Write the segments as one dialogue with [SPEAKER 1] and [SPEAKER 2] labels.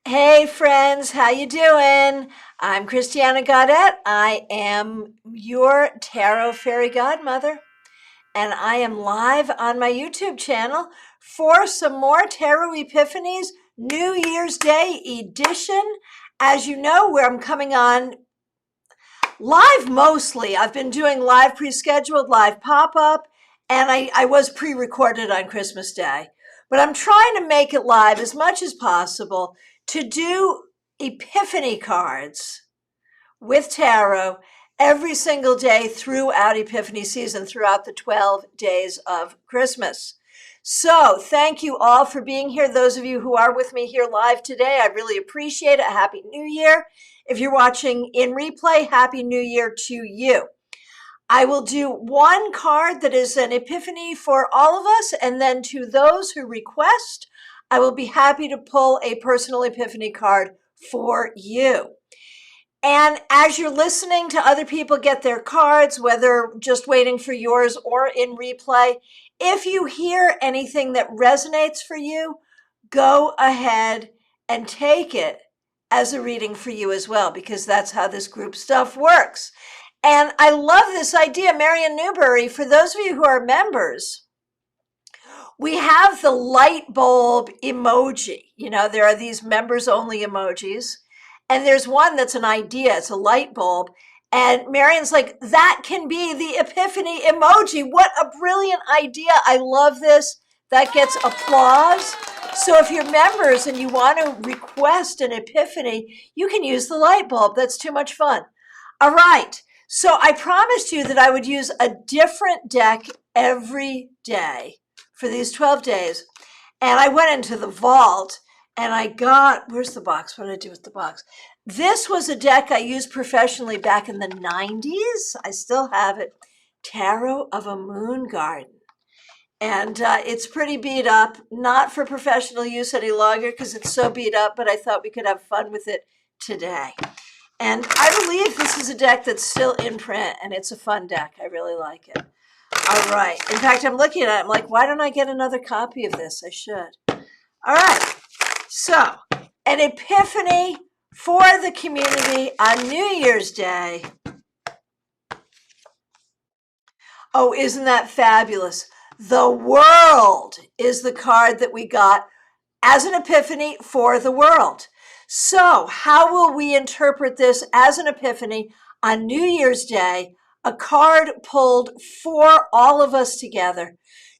[SPEAKER 1] Hey friends, how you doing? I'm Christiana Gaudette. I am your tarot fairy godmother, and I am live on my YouTube channel for some more Tarot Epiphanies New Year's Day edition. As you know, where I'm coming on live mostly. I've been doing live pre-scheduled, live pop-up, and I was pre-recorded on Christmas Day. But I'm trying to make it live as much as possible to do Epiphany cards with tarot every single day throughout Epiphany season, throughout the 12 days of Christmas. So thank you all for being here. Those of you who are with me here live today, I really appreciate it. Happy New Year. If you're watching in replay, Happy New Year to you. I will do one card that is an epiphany for all of us, and then to those who request, I will be happy to pull a personal epiphany card for you. And as you're listening to other people get their cards, whether just waiting for yours or in replay, if you hear anything that resonates for you, go ahead and take it as a reading for you as well, because that's how this group stuff works. And I love this idea, Marion Newberry. For those of you who are members, we have the light bulb emoji. You know, there are these members only emojis. And there's one that's an idea, it's a light bulb. And Marion's like, that can be the epiphany emoji. What a brilliant idea. I love this. That gets applause. So if you're members and you want to request an epiphany, you can use the light bulb. That's too much fun. All right. So I promised you that I would use a different deck every day for these 12 days. And I went into the vault and I got, where's the box? What did I do with the box? This was a deck I used professionally back in the 90s. I still have it. Tarot of a Moon Garden. And it's pretty beat up, not for professional use any longer because it's so beat up, but I thought we could have fun with it today. And I believe this is a deck that's still in print, and it's a fun deck. I really like it. All right. In fact, I'm looking at it. I'm like, why don't I get another copy of this? I should. All right. So, an epiphany for the community on New Year's Day. Oh, isn't that fabulous? The world is the card that we got as an epiphany for the world. So, how will we interpret this as an epiphany on New Year's Day? A card pulled for all of us together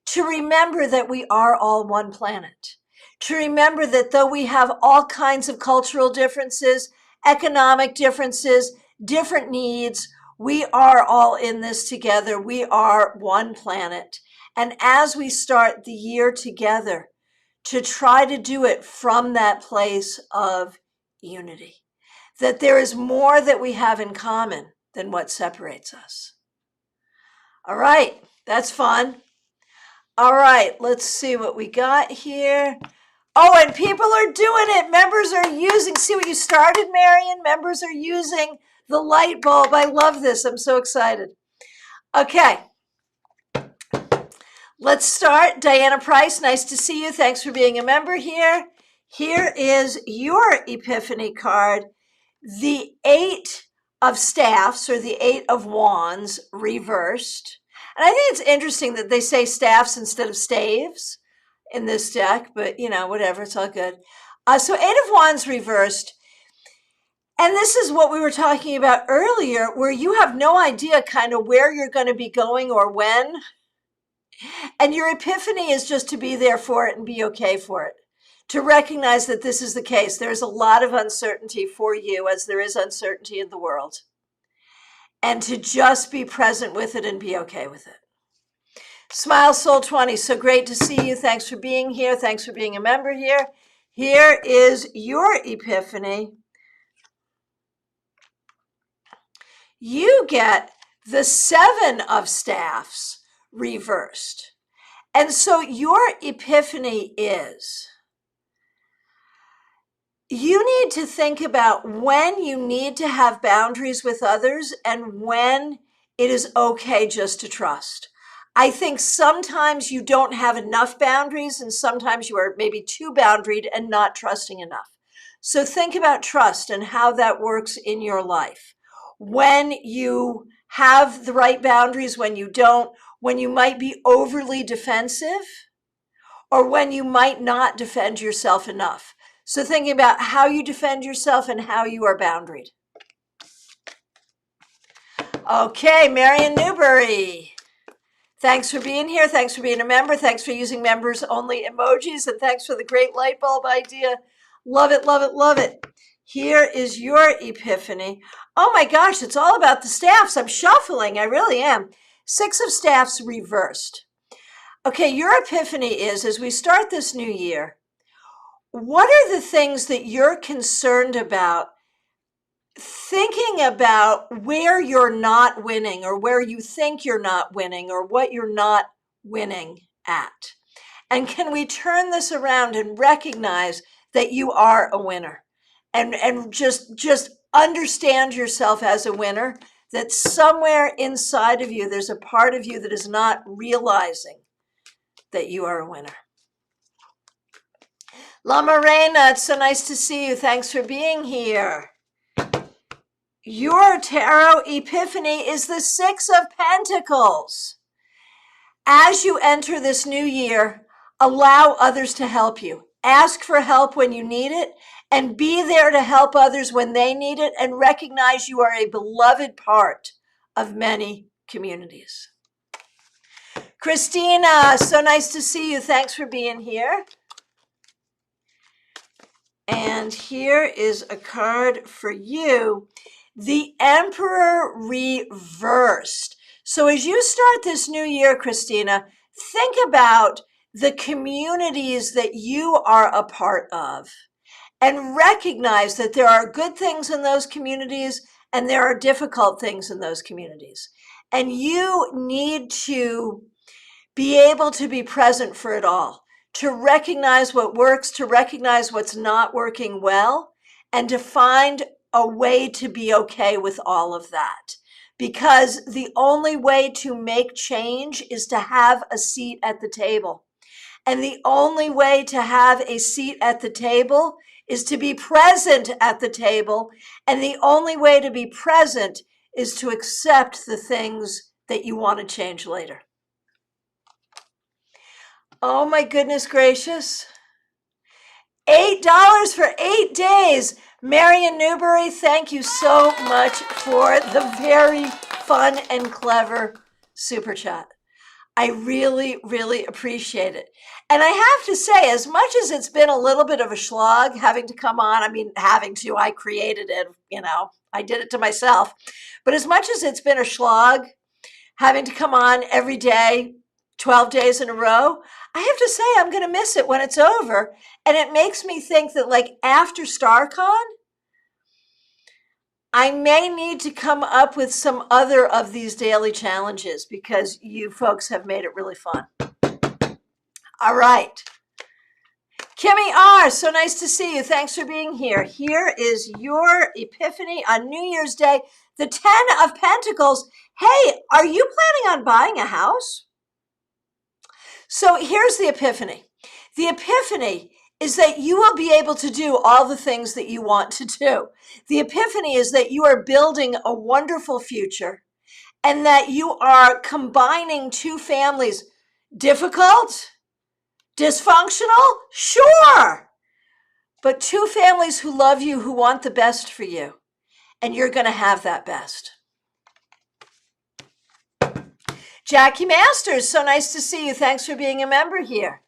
[SPEAKER 1] to remember that we are all one planet. To remember that though we have all kinds of cultural differences, economic differences, different needs, we are all in this together. We are one planet. And as we start the year together, to try to do it from that place of unity, that there is more that we have in common than what separates us. All right, that's fun. All right, let's see what we got here. Oh, and people are doing it. Members are using, see what you started, Marion? Members are using the light bulb. I love this. I'm so excited. Okay. Let's start. Diana Price, nice to see you. Thanks for being a member here. Here is your epiphany card, the Eight of Staffs, or the Eight of Wands reversed. And I think it's interesting that they say staffs instead of staves in this deck, but you know, whatever, it's all good. So Eight of Wands reversed. And this is what we were talking about earlier, where you have no idea kind of where you're going to be going or when. And your epiphany is just to be there for it and be okay for it. To recognize that this is the case. There's a lot of uncertainty for you as there is uncertainty in the world. And to just be present with it and be okay with it. Smile Soul 20, so great to see you. Thanks for being here. Thanks for being a member here. Here is your epiphany. You get the Seven of Staffs reversed. And so your epiphany is, you need to think about when you need to have boundaries with others and when it is okay just to trust. I think sometimes you don't have enough boundaries and sometimes you are maybe too boundaried and not trusting enough. So think about trust and how that works in your life. When you have the right boundaries, when you don't, when you might be overly defensive, or when you might not defend yourself enough. So thinking about how you defend yourself and how you are boundaried. Okay, Marion Newbury. Thanks for being here. Thanks for being a member. Thanks for using members only emojis. And thanks for the great light bulb idea. Love it, love it, love it. Here is your epiphany. Oh my gosh, it's all about the staffs. I'm shuffling. I really am. 6 of staffs reversed. Okay, your epiphany is, as we start this new year, what are the things that you're concerned about? Thinking about where you're not winning, or where you think you're not winning, or what you're not winning at. And can we turn this around and recognize that you are a winner? And just understand yourself as a winner, that somewhere inside of you, there's a part of you that is not realizing that you are a winner. La Morena, it's so nice to see you. Thanks for being here. Your tarot epiphany is the 6 of Pentacles. As you enter this new year, allow others to help you. Ask for help when you need it, and be there to help others when they need it, and recognize you are a beloved part of many communities. Christina, so nice to see you. Thanks for being here. And here is a card for you. The Emperor reversed. So as you start this new year, Christina, think about the communities that you are a part of, and recognize that there are good things in those communities and there are difficult things in those communities. And you need to be able to be present for it all, to recognize what works, to recognize what's not working well, and to find a way to be okay with all of that. Because the only way to make change is to have a seat at the table. And the only way to have a seat at the table is to be present at the table. And the only way to be present is to accept the things that you want to change later. Oh my goodness gracious. $8 for 8 days. Marion Newbury, thank you so much for the very fun and clever super chat. I really, really appreciate it. And I have to say, as much as it's been a little bit of a slog having to come on, I created it, I did it to myself. But as much as it's been a slog having to come on every day, 12 days in a row, I have to say I'm going to miss it when it's over. And it makes me think that, like, after StarCon, I may need to come up with some other of these daily challenges, because you folks have made it really fun. All right. Kimmy R., so nice to see you. Thanks for being here. Here is your epiphany on New Year's Day, the 10 of Pentacles. Hey, are you planning on buying a house? So here's the epiphany. The epiphany is that you will be able to do all the things that you want to do. The epiphany is that you are building a wonderful future, and that you are combining 2 families. Difficult? Dysfunctional? Sure. But 2 families who love you, who want the best for you, and you're going to have that best. Jackie Masters, so nice to see you. Thanks for being a member here.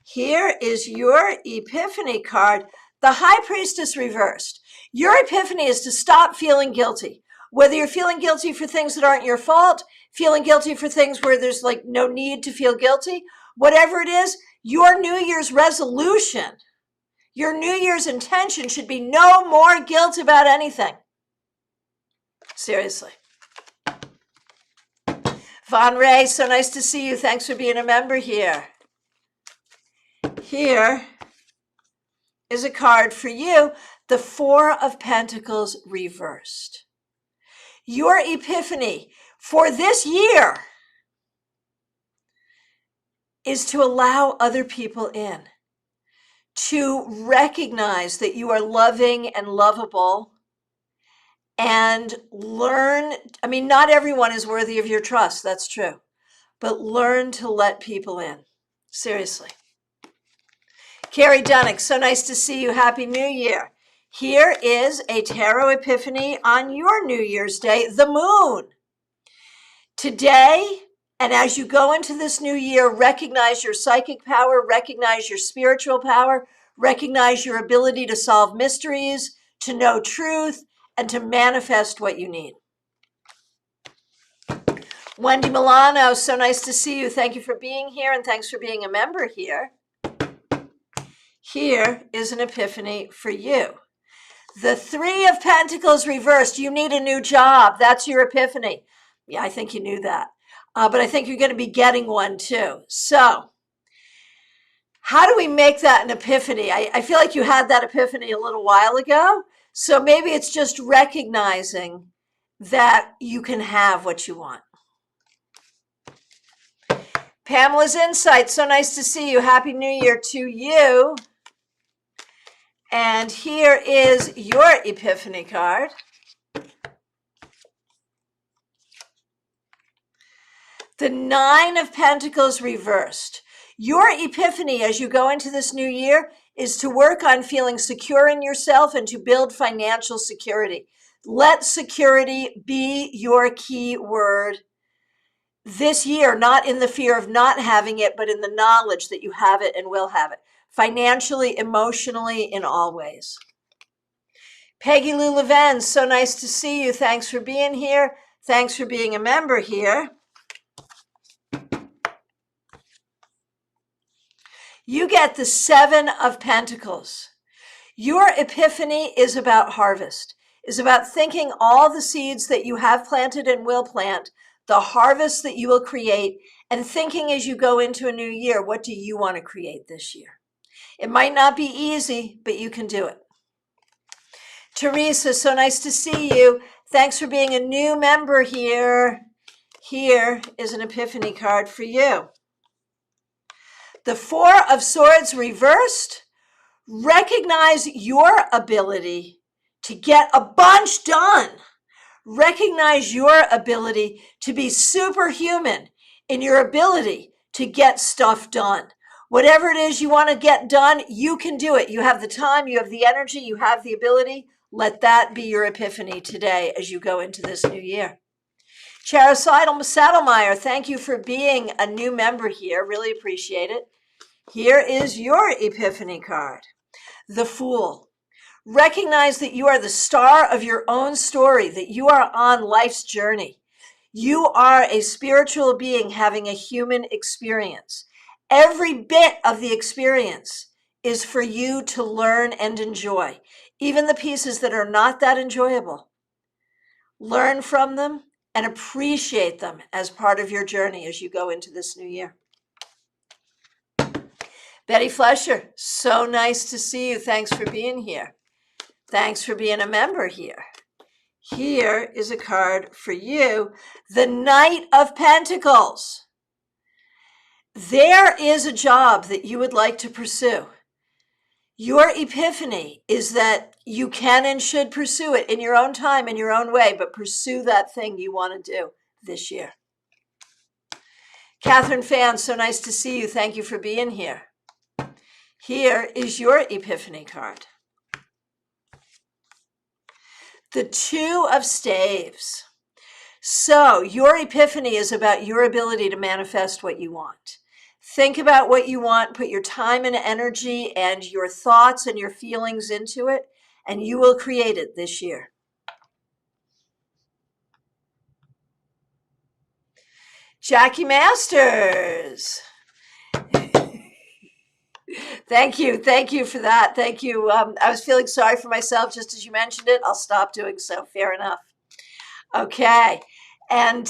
[SPEAKER 1] Here is your epiphany card, the High Priestess reversed. Your epiphany is to stop feeling guilty. Whether you're feeling guilty for things that aren't your fault, feeling guilty for things where there's like no need to feel guilty, whatever it is, your New Year's resolution, your New Year's intention should be no more guilt about anything. Seriously. Von Ray, so nice to see you. Thanks for being a member here. Here is a card for you, the 4 of Pentacles reversed. Your epiphany for this year is to allow other people in, to recognize that you are loving and lovable and learn. I mean, not everyone is worthy of your trust. That's true. But learn to let people in. Seriously. Carrie Dunnick, so nice to see you. Happy New Year. Here is a tarot epiphany on your New Year's Day, the moon. Today, and as you go into this new year, recognize your psychic power, recognize your spiritual power, recognize your ability to solve mysteries, to know truth, and to manifest what you need. Wendy Milano, so nice to see you. Thank you for being here, and thanks for being a member here. Here is an epiphany for you. The Three of Pentacles reversed. You need a new job. That's your epiphany. Yeah, I think you knew that. But I think you're going to be getting one too. So how do we make that an epiphany? I feel like you had that epiphany a little while ago. So maybe it's just recognizing that you can have what you want. Pamela's Insight, so nice to see you. Happy New Year to you. And here is your epiphany card. The Nine of Pentacles reversed. Your epiphany as you go into this new year is to work on feeling secure in yourself and to build financial security. Let security be your key word this year, not in the fear of not having it, but in the knowledge that you have it and will have it. Financially, emotionally, in all ways. Peggy Lou Leven, so nice to see you. Thanks for being here. Thanks for being a member here. You get the Seven of Pentacles. Your epiphany is about harvest, is about thinking all the seeds that you have planted and will plant, the harvest that you will create, and thinking as you go into a new year, what do you want to create this year? It might not be easy, but you can do it. Teresa, so nice to see you. Thanks for being a new member here. Here is an epiphany card for you. The Four of Swords reversed. Recognize your ability to get a bunch done. Recognize your ability to be superhuman in your ability to get stuff done. Whatever it is you want to get done, you can do it. You have the time, you have the energy, you have the ability. Let that be your epiphany today as you go into this new year. Charicidal Saddlemeyer, thank you for being a new member here. Really appreciate it. Here is your epiphany card. The Fool. Recognize that you are the star of your own story, that you are on life's journey. You are a spiritual being having a human experience. Every bit of the experience is for you to learn and enjoy, even the pieces that are not that enjoyable. Learn from them and appreciate them as part of your journey as you go into this new year. Betty Flesher, so nice to see you. Thanks for being here. Thanks for being a member here. Here is a card for you, the Knight of Pentacles. There is a job that you would like to pursue. Your epiphany is that you can and should pursue it in your own time, in your own way, but pursue that thing you want to do this year. Catherine Fan, so nice to see you. Thank you for being here. Here is your epiphany card. The Two of Staves. So your epiphany is about your ability to manifest what you want. Think about what you want, put your time and energy and your thoughts and your feelings into it, and you will create it this year. Jackie Masters. Thank you for that. Thank you. I was feeling sorry for myself just as you mentioned it. I'll stop doing so. Fair enough. Okay. And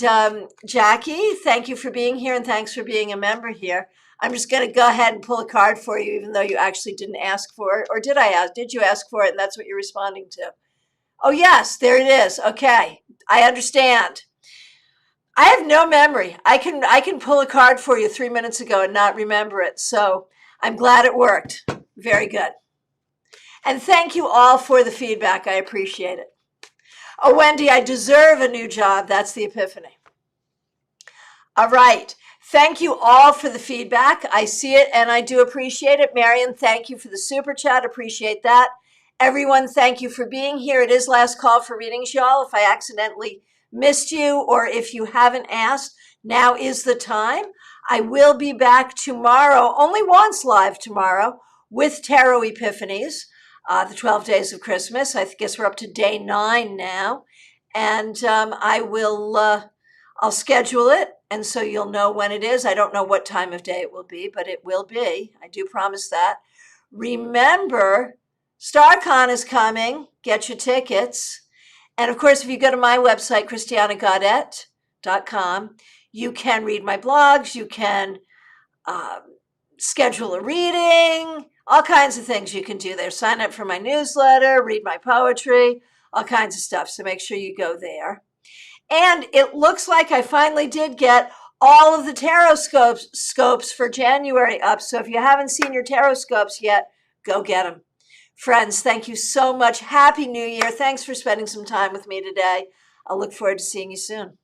[SPEAKER 1] Jackie, thank you for being here and thanks for being a member here. I'm just going to go ahead and pull a card for you, even though you actually didn't ask for it. Or did I ask? Did you ask for it? And that's what you're responding to. Oh, yes, there it is. Okay. I understand. I have no memory. I can pull a card for you 3 minutes ago and not remember it. So I'm glad it worked. Very good. And thank you all for the feedback. I appreciate it. Oh, Wendy, I deserve a new job. That's the Epiphany. All right. Thank you all for the feedback. I see it and I do appreciate it. Marion, thank you for the super chat. Appreciate that. Everyone, thank you for being here. It is last call for readings, y'all. If I accidentally missed you or if you haven't asked, now is the time. I will be back tomorrow, only once live tomorrow, with Tarot Epiphanies, the 12 days of Christmas. I guess we're up to day 9 now. And I'll schedule it, and so you'll know when it is. I don't know what time of day it will be, but it will be. I do promise that. Remember, StarCon is coming. Get your tickets. And of course, if you go to my website, christianagodet.com, you can read my blogs. You can schedule a reading, all kinds of things you can do there. Sign up for my newsletter, read my poetry, all kinds of stuff. So make sure you go there. And it looks like I finally did get all of the tarot scopes for January up. So if you haven't seen your tarot scopes yet, go get them. Friends, thank you so much. Happy New Year. Thanks for spending some time with me today. I'll look forward to seeing you soon.